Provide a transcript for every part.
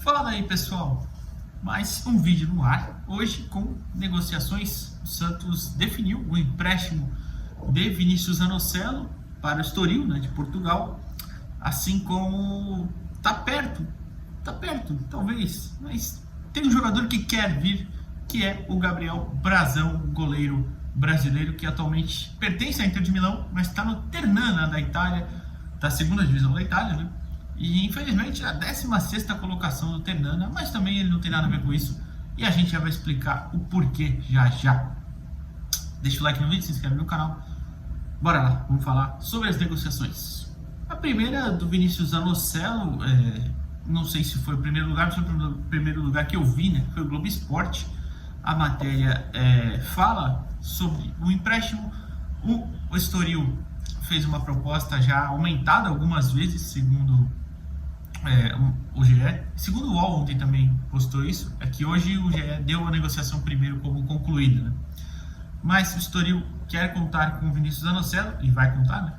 Fala aí, pessoal, mais um vídeo no ar, hoje com negociações. O Santos definiu o empréstimo de Vinícius Anocelo para o Estoril, de Portugal, assim como tá perto, talvez, mas tem um jogador que quer vir, que é o Gabriel Brazão, goleiro brasileiro, que atualmente pertence à Inter de Milão, mas está no Ternana da Itália, da segunda divisão da Itália, E infelizmente a 16ª colocação do Ternana, mas também ele não tem nada a ver com isso. E a gente já vai explicar o porquê já. Deixa o like no vídeo, se inscreve no canal. Bora lá, vamos falar sobre as negociações. A primeira do Vinícius Anocelo, não sei se foi o primeiro lugar, mas foi o primeiro lugar que eu vi, foi o Globo Esporte. A matéria fala sobre o empréstimo. O Estoril fez uma proposta já aumentada algumas vezes, segundo o GE. Segundo o UOL ontem também postou isso, é que hoje o GE deu a negociação primeiro como concluída, Mas o Estoril quer contar com o Vinícius Anocelo, e vai contar,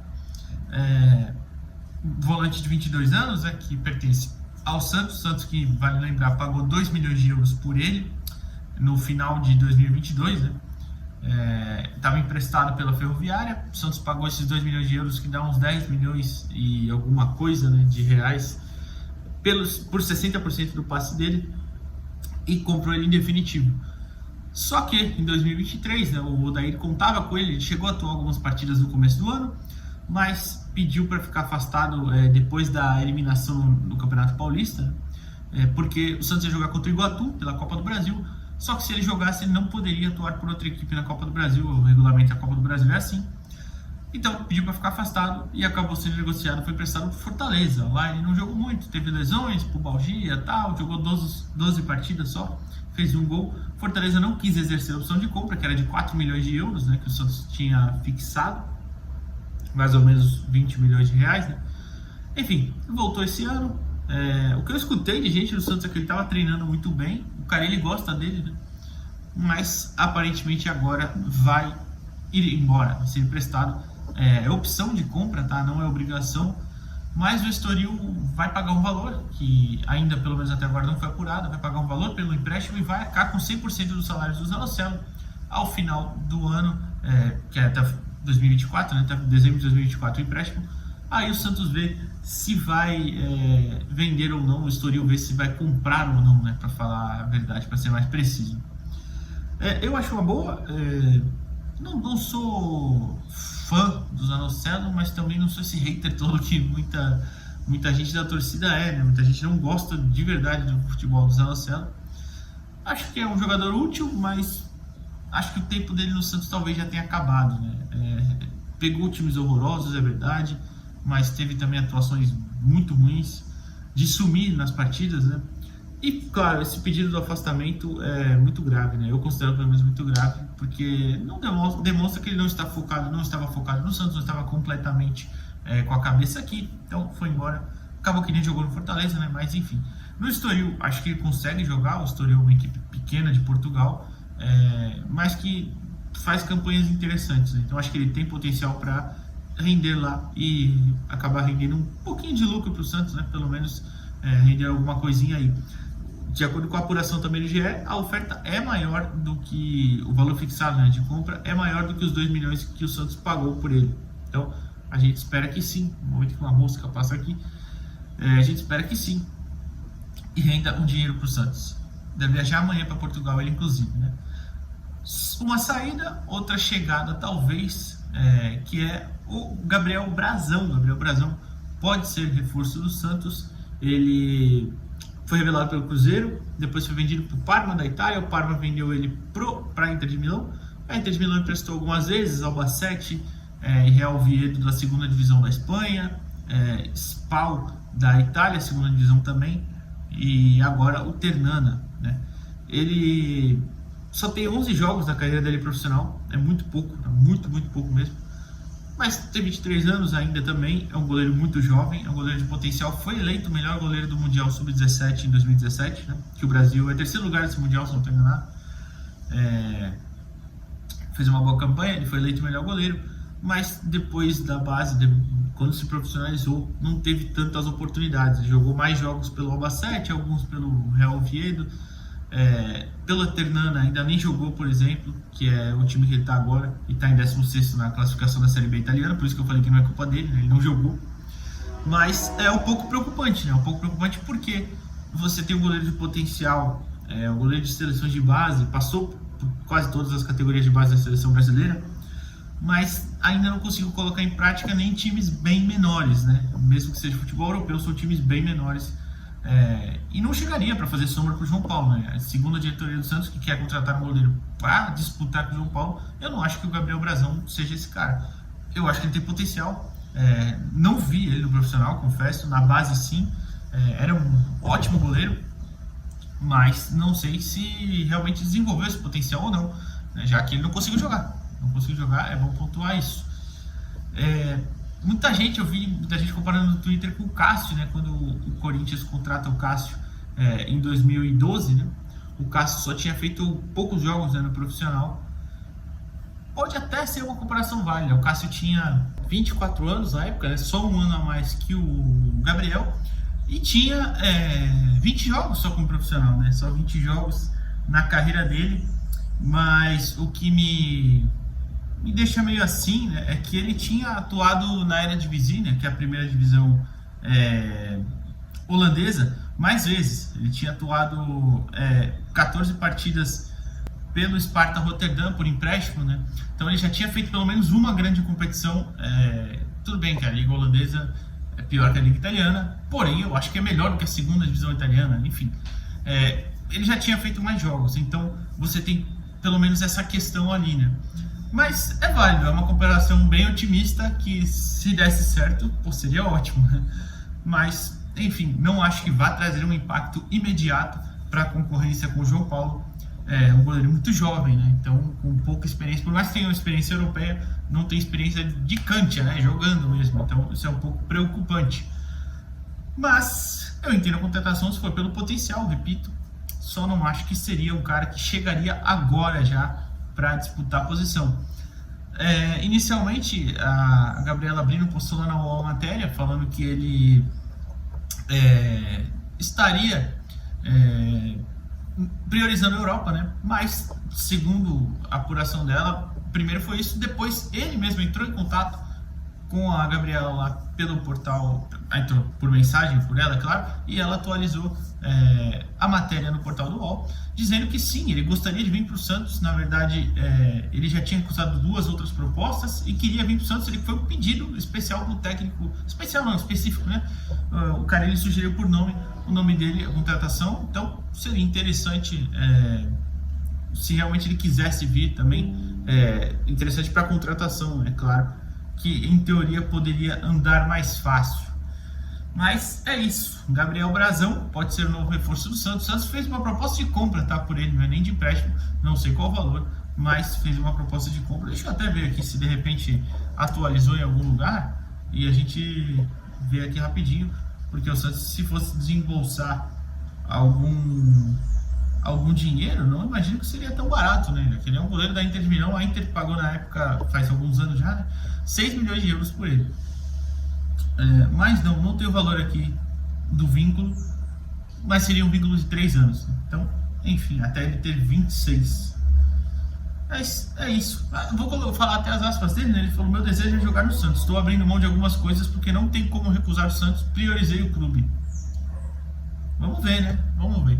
volante de 22 anos, que pertence ao Santos, que, vale lembrar, pagou 2 milhões de euros por ele no final de 2022, estava emprestado pela Ferroviária. O Santos pagou esses 2 milhões de euros, que dá uns 10 milhões e alguma coisa de reais, por 60% do passe dele, e comprou ele em definitivo. Só que em 2023, o Odair contava com ele chegou a atuar algumas partidas no começo do ano, mas pediu para ficar afastado depois da eliminação no Campeonato Paulista, porque o Santos ia jogar contra o Iguatu pela Copa do Brasil. Só que se ele jogasse, ele não poderia atuar por outra equipe na Copa do Brasil. O regulamento da Copa do Brasil é assim. Então pediu para ficar afastado e acabou sendo negociado, foi emprestado para Fortaleza. Lá ele não jogou muito, teve lesões, pubalgia e tal, jogou 12 partidas só, fez um gol. Fortaleza não quis exercer a opção de compra, que era de 4 milhões de euros, que o Santos tinha fixado, mais ou menos 20 milhões de reais. Enfim, voltou esse ano. O que eu escutei de gente do Santos é que ele estava treinando muito bem. O cara, ele gosta dele, mas aparentemente agora vai ir embora, vai ser emprestado. É opção de compra, não é obrigação, mas o Estoril vai pagar um valor, que ainda pelo menos até agora não foi apurado, vai pagar um valor pelo empréstimo e vai arcar com 100% dos salários do Zanocelo ao final do ano, que é até 2024, até dezembro de 2024 o empréstimo. Aí o Santos vê se vai vender ou não, o Estoril vê se vai comprar ou não, para falar a verdade, para ser mais preciso. Eu acho uma boa. Não sou fã do Zanocelo, mas também não sou esse hater todo que muita gente da torcida muita gente não gosta de verdade do futebol do Zanocelo. Acho que é um jogador útil, mas acho que o tempo dele no Santos talvez já tenha acabado. Pegou times horrorosos, é verdade, mas teve também atuações muito ruins, de sumir nas partidas, E, claro, esse pedido do afastamento é muito grave, Eu considero pelo menos muito grave, porque não demonstra que ele não estava focado no Santos, não estava completamente com a cabeça aqui, então foi embora. Acabou que nem jogou no Fortaleza, mas enfim. No Estoril, acho que ele consegue jogar. O Estoril é uma equipe pequena de Portugal, mas que faz campanhas interessantes, Então acho que ele tem potencial para render lá e acabar rendendo um pouquinho de lucro para o Santos, Pelo menos render alguma coisinha aí. De acordo com a apuração também do GE, a oferta é maior do que o valor fixado de compra, é maior do que os 2 milhões que o Santos pagou por ele. Então a gente espera que sim, no momento que uma mosca passa aqui, a gente espera que sim, e renda um dinheiro para o Santos. Deve viajar amanhã para Portugal, ele inclusive. Uma saída, outra chegada talvez, que é o Gabriel Brazão. Gabriel Brazão pode ser reforço do Santos. Ele foi revelado pelo Cruzeiro, depois foi vendido para o Parma da Itália. O Parma vendeu ele para a Inter de Milão. A Inter de Milão emprestou algumas vezes Albacete e Real Oviedo da segunda divisão da Espanha, Spal da Itália, segunda divisão também, e agora o Ternana. Ele só tem 11 jogos na carreira dele profissional, é muito pouco, muito pouco mesmo. Mas tem 23 anos ainda também, é um goleiro muito jovem, é um goleiro de potencial. Foi eleito o melhor goleiro do Mundial Sub-17 em 2017, que o Brasil é terceiro lugar nesse Mundial, se não estou enganado. Fez uma boa campanha, ele foi eleito o melhor goleiro, mas depois da base, quando se profissionalizou, não teve tantas oportunidades. Ele jogou mais jogos pelo Albacete, alguns pelo Real Oviedo. Pela Ternana ainda nem jogou, por exemplo, que é o time que ele está agora, e está em 16º na classificação da Série B italiana, por isso que eu falei que não é culpa dele, né? Ele não jogou. Mas é um pouco preocupante, né? Um pouco preocupante porque você tem um goleiro de potencial, um goleiro de seleções de base, passou por quase todas as categorias de base da seleção brasileira, mas ainda não conseguiu colocar em prática nem times bem menores, né? Mesmo que seja futebol europeu, são times bem menores. E não chegaria para fazer sombra para o João Paulo, né? Segundo a diretoria do Santos, que quer contratar um goleiro para disputar com o João Paulo, eu não acho que o Gabriel Brazão seja esse cara. Eu acho que ele tem potencial. Não vi ele no profissional, confesso, na base sim. Era um ótimo goleiro, mas não sei se realmente desenvolveu esse potencial ou não, né? Já que ele não conseguiu jogar. Não conseguiu jogar, é bom pontuar isso. Eu vi muita gente comparando no Twitter com o Cássio, né? Quando o Corinthians contrata o Cássio em 2012, né? O Cássio só tinha feito poucos jogos, né, no profissional. Pode até ser uma comparação válida. O Cássio tinha 24 anos na época, né? Só um ano a mais que o Gabriel, e tinha 20 jogos só como profissional, né? Só 20 jogos na carreira dele. Mas o que me deixa meio assim, né, é que ele tinha atuado na Eredivisie, né, que é a primeira divisão holandesa, mais vezes. Ele tinha atuado 14 partidas pelo Sparta Rotterdam por empréstimo, né? Então ele já tinha feito pelo menos uma grande competição. Tudo bem que a liga holandesa é pior que a liga italiana, porém eu acho que é melhor do que a segunda divisão italiana. Enfim, ele já tinha feito mais jogos, então você tem pelo menos essa questão ali, né? Mas é válido, é uma comparação bem otimista que, se desse certo, seria ótimo, né? Mas, enfim, não acho que vá trazer um impacto imediato para a concorrência com o João Paulo. É um goleiro muito jovem, né? Então, com pouca experiência, por mais que tenha uma experiência europeia, não tem experiência de cancha, né? Jogando mesmo, então isso é um pouco preocupante. Mas eu entendo a contratação se for pelo potencial, repito, só não acho que seria um cara que chegaria agora já para disputar a posição. Inicialmente, a Gabriela Brino postou lá na UOL matéria falando que ele estaria priorizando a Europa, né? Mas, segundo a apuração dela, primeiro foi isso, depois ele mesmo entrou em contato com a Gabriela lá pelo portal, entrou por mensagem por ela, é claro, e ela atualizou a matéria no portal do UOL, dizendo que sim, ele gostaria de vir para o Santos. Na verdade, ele já tinha recusado 2 outras propostas e queria vir para o Santos. Ele foi um pedido especial para o técnico, especial não, específico, né? O cara, ele sugeriu por nome, o nome dele, a contratação. Então seria interessante, se realmente ele quisesse vir também, interessante para a contratação, é claro, que em teoria poderia andar mais fácil. Mas é isso, Gabriel Brazão pode ser o novo reforço do Santos. O Santos fez uma proposta de compra, tá, por ele, não é nem de empréstimo, não sei qual o valor, mas fez uma proposta de compra. Deixa eu até ver aqui se de repente atualizou em algum lugar e a gente vê aqui rapidinho, porque o Santos, se fosse desembolsar algum dinheiro, não imagino que seria tão barato, né? Ele é um goleiro da Inter de Milão, a Inter pagou na época, faz alguns anos já, né? 6 milhões de euros por ele. Mas não tem o valor aqui do vínculo, mas seria um vínculo de 3 anos. Então, enfim, até ele ter 26. É isso. Vou falar até as aspas dele, né? Ele falou: meu desejo é jogar no Santos. Estou abrindo mão de algumas coisas porque não tem como recusar o Santos. Priorizei o clube. Vamos ver, né? Vamos ver.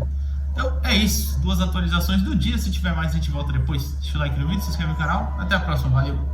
Então, é isso. 2 atualizações do dia. Se tiver mais, a gente volta depois. Deixa o like no vídeo, se inscreve no canal. Até a próxima. Valeu!